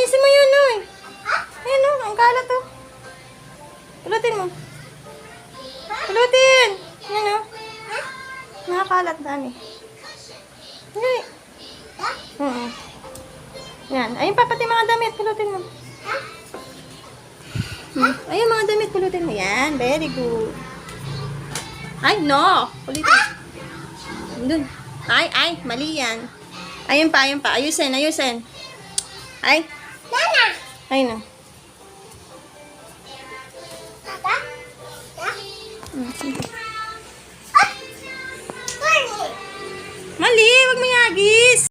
Linisin mo yun, oy. Ayun, oh. Ang kalat, oh. Pulutin mo. Pulutin. Yan, oh. Nakakalat, dami. Hindi. Yan. Ayun pa, pati mga damit. Pulutin mo. Ayun, mga damit. Pulutin mo. Yan. Very good. Ay, no. Pulutin. Dun. Ay. Mali yan. Ayun pa. Ayusin. Ay. Nana! Ayun, oh. Tata? Sige. Mali! Mali. Wag mo yagis.